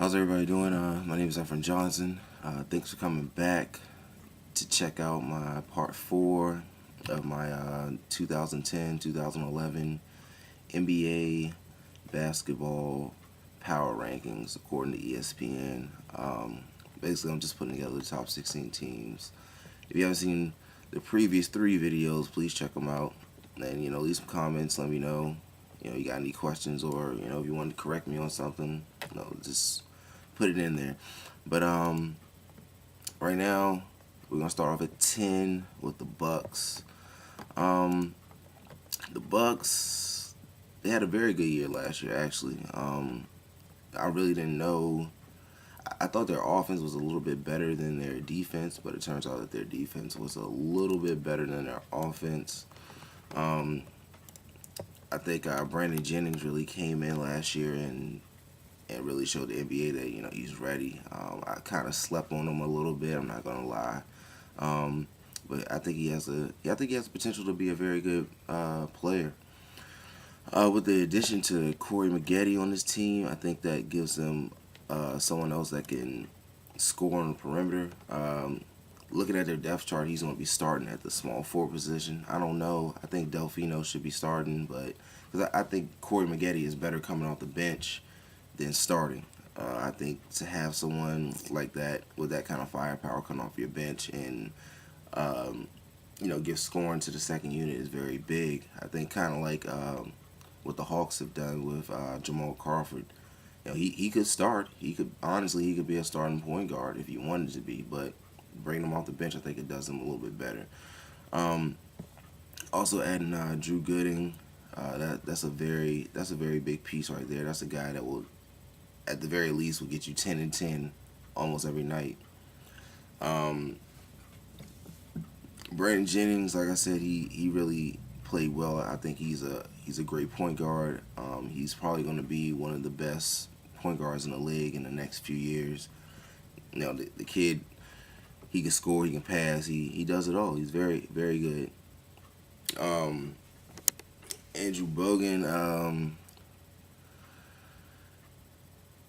How's everybody doing? My name is Efren Johnson. Thanks for coming back to check out my part 4 of my 2010-2011 NBA basketball power rankings according to ESPN. Basically, I'm just putting together the top 16 teams. If you haven't seen the previous 3 videos, please check them out. And, leave some comments, let me know. You got any questions, or, if you want to correct me on something, just put it in there. But right now we're gonna start off at 10 with the Bucks. The Bucks, they had a very good year last year. Actually, I really didn't know. I thought their offense was a little bit better than their defense, but it turns out that their defense was a little bit better than their offense. I think Brandon Jennings really came in last year and really showed the NBA that he's ready. I kind of slept on him a little bit. I'm not gonna lie, but I think he has the potential to be a very good player. With the addition to Corey Maggette on this team, I think that gives them someone else that can score on the perimeter. Looking at their depth chart, he's going to be starting at the small forward position. I don't know. I think Delfino should be starting, but because I think Corey Maggette is better coming off the bench than starting. I think to have someone like that with that kind of firepower come off your bench and give scoring to the second unit is very big. I think kind of like what the Hawks have done with Jamal Crawford. He could start. He could be a starting point guard if he wanted to be, but bringing him off the bench, I think it does him a little bit better. Also adding Drew Gooding, that's a very big piece right there. That's a guy that will, at the very least, will get you 10 and 10 almost every night. Brandon Jennings, like I said, he really played well. I think he's a great point guard. He's probably going to be one of the best point guards in the league in the next few years. The kid, he can score, he can pass, he does it all. He's very, very good. Andrew Bogut,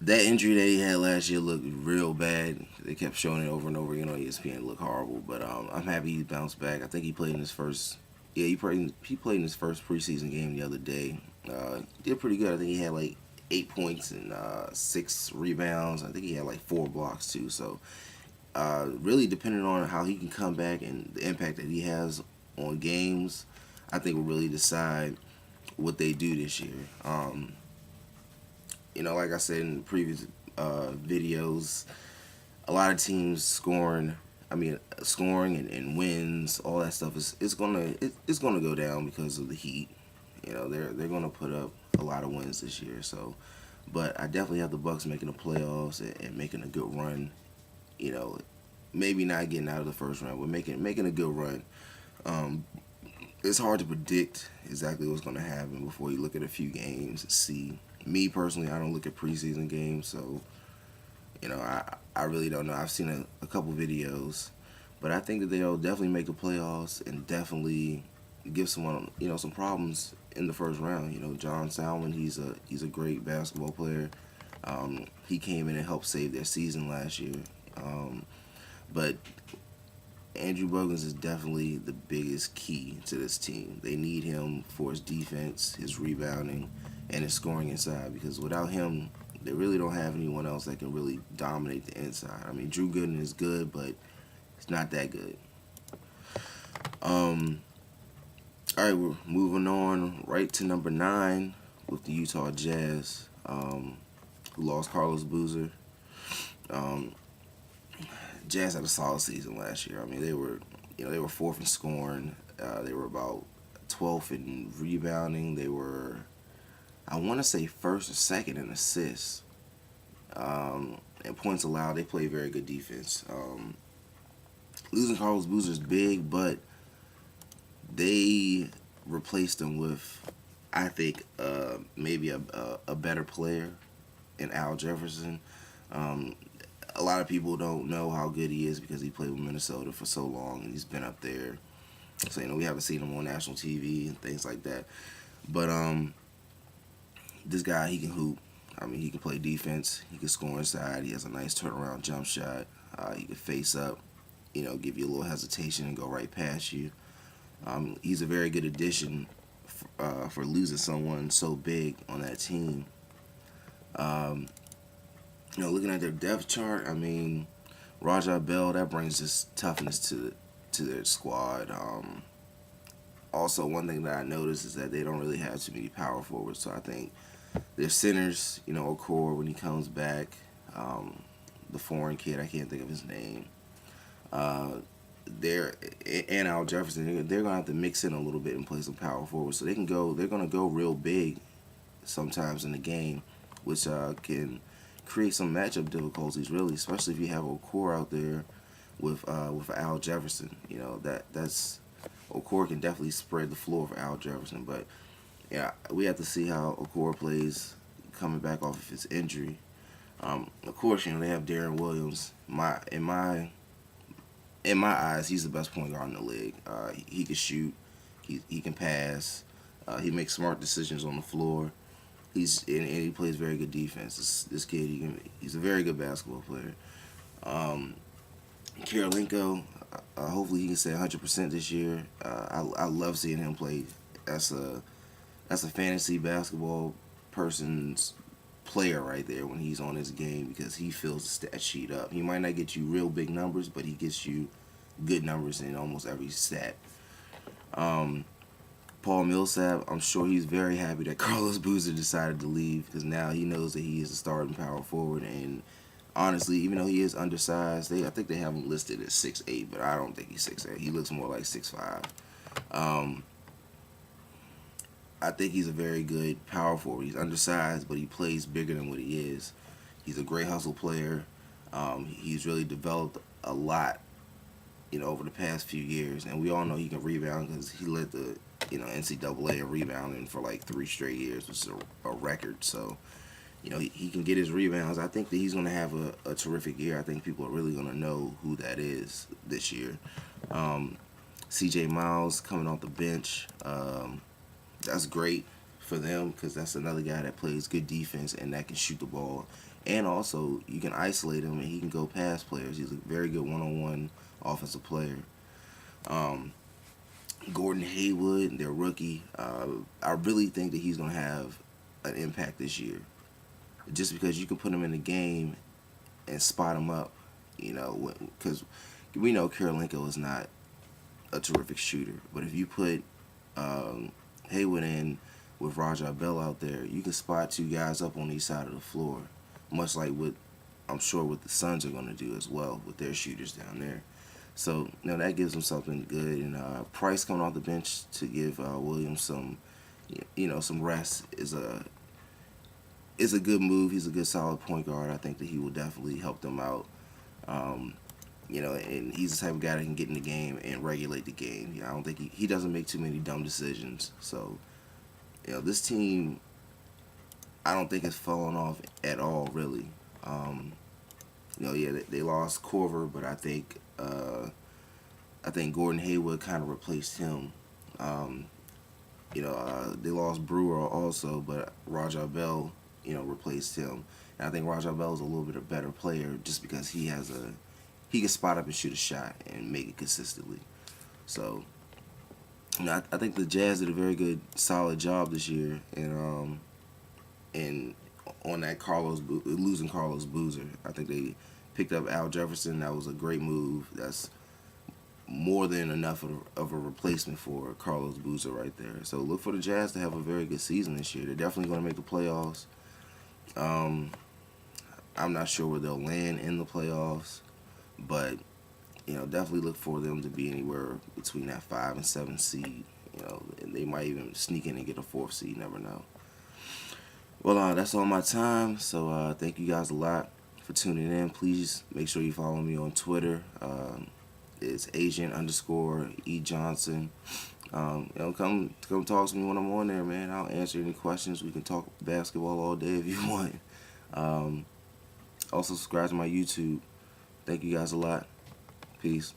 that injury that he had last year looked real bad. They kept showing it over and over again on ESPN. It looked horrible, but I'm happy he bounced back. I think he played in his first. Yeah, he played in his first preseason game the other day. Did pretty good. I think he had like 8 points and 6 rebounds. I think he had like 4 blocks too. So really depending on how he can come back and the impact that he has on games, I think will really decide what they do this year. Like I said in the previous videos, a lot of teams scoring and wins, all that stuff it's gonna go down because of the Heat. They're gonna put up a lot of wins this year. So, but I definitely have the Bucks making the playoffs and making a good run. Maybe not getting out of the first round, but making a good run. It's hard to predict exactly what's going to happen before you look at a few games and see. Me personally, I don't look at preseason games, so I really don't know. I've seen a couple videos, but I think that they'll definitely make the playoffs and definitely give someone some problems in the first round. John Salmon, he's a great basketball player. He came in and helped save their season last year. But Andrew Bogut is definitely the biggest key to this team. They need him for his defense, his rebounding, and his scoring inside, because without him, they really don't have anyone else that can really dominate the inside. I mean, Drew Gooden is good, but it's not that good. All right, we're moving on right to number 9 with the Utah Jazz, who lost Carlos Boozer. Jazz had a solid season last year. I mean, they were 4th in scoring. They were about 12th in rebounding. They were, I want to say, 1st or 2nd in assists. And points allowed. They played very good defense. Losing Carlos Boozer is big, but they replaced him with, I think, maybe a better player in Al Jefferson. A lot of people don't know how good he is because he played with Minnesota for so long and he's been up there. So we haven't seen him on national TV and things like that. But this guy, he can hoop. I mean, he can play defense. He can score inside. He has a nice turnaround jump shot. He can face up, give you a little hesitation and go right past you. He's a very good addition for losing someone so big on that team. Um, Looking at their depth chart, I mean, Rajah Bell, that brings just toughness to their squad. Also, one thing that I noticed is that they don't really have too many power forwards. So I think their centers, Okor when he comes back, the foreign kid, I can't think of his name. Uh, they're and Al Jefferson, they're gonna have to mix in a little bit and play some power forward, so they can go. They're gonna go real big sometimes in the game, which can create some matchup difficulties, really, especially if you have Okor out there with Al Jefferson. That's Okor can definitely spread the floor for Al Jefferson, but yeah, we have to see how Okor plays coming back off of his injury. Of course, they have Darren Williams. In my eyes, he's the best point guard in the league. He can shoot. He can pass. He makes smart decisions on the floor. And he plays very good defense. This kid, he's a very good basketball player. Karolinko, hopefully he can stay 100% this year. I love seeing him play. That's a fantasy basketball person's player right there when he's on his game, because he fills the stat sheet up. He might not get you real big numbers, but he gets you good numbers in almost every stat. Paul Millsap, I'm sure he's very happy that Carlos Boozer decided to leave, because now he knows that he is a starting power forward. And honestly, even though he is undersized, I think they have him listed at 6'8", but I don't think he's 6'8". He looks more like 6'5". I think he's a very good power forward. He's undersized, but he plays bigger than what he is. He's a great hustle player. He's really developed a lot, over the past few years, and we all know he can rebound because he led the, NCAA in rebounding for like 3 straight years, which is a record. So, he can get his rebounds. I think that he's going to have a terrific year. I think people are really going to know who that is this year. C.J. Miles coming off the bench. That's great for them, because that's another guy that plays good defense and that can shoot the ball. And also, you can isolate him and he can go past players. He's a very good one-on-one offensive player. Gordon Hayward, their rookie, I really think that he's going to have an impact this year. Just because you can put him in the game and spot him up, because we know Karolinko is not a terrific shooter. But if you put Hayward in with Rajah Bell out there, you can spot 2 guys up on each side of the floor, much like what I'm sure what the Suns are going to do as well with their shooters down there. So, that gives them something good. And Price coming off the bench to give Williams some rest is a good move. He's a good solid point guard. I think that he will definitely help them out. And he's the type of guy that can get in the game and regulate the game. I don't think he doesn't make too many dumb decisions. So, this team, I don't think it's fallen off at all, really. They lost Corver, but I think Gordon Hayward kind of replaced him. They lost Brewer also, but Rajah Bell, replaced him. And I think Rajah Bell is a little bit a better player just because he can spot up and shoot a shot and make it consistently. So, I think the Jazz did a very good, solid job this year, and on that losing Carlos Boozer. I think they picked up Al Jefferson. That was a great move. That's more than enough of a replacement for Carlos Boozer right there. So look for the Jazz to have a very good season this year. They're definitely going to make the playoffs. I'm not sure where they'll land in the playoffs, but definitely look for them to be anywhere between that 5 and 7 seed. And they might even sneak in and get a 4th seed. Never know. Well, that's all my time. So thank you guys a lot for tuning in. Please make sure you follow me on Twitter. It's Agent_E Johnson. Come talk to me when I'm on there, man. I'll answer any questions. We can talk basketball all day if you want. Also subscribe to my YouTube. Thank you guys a lot. Peace.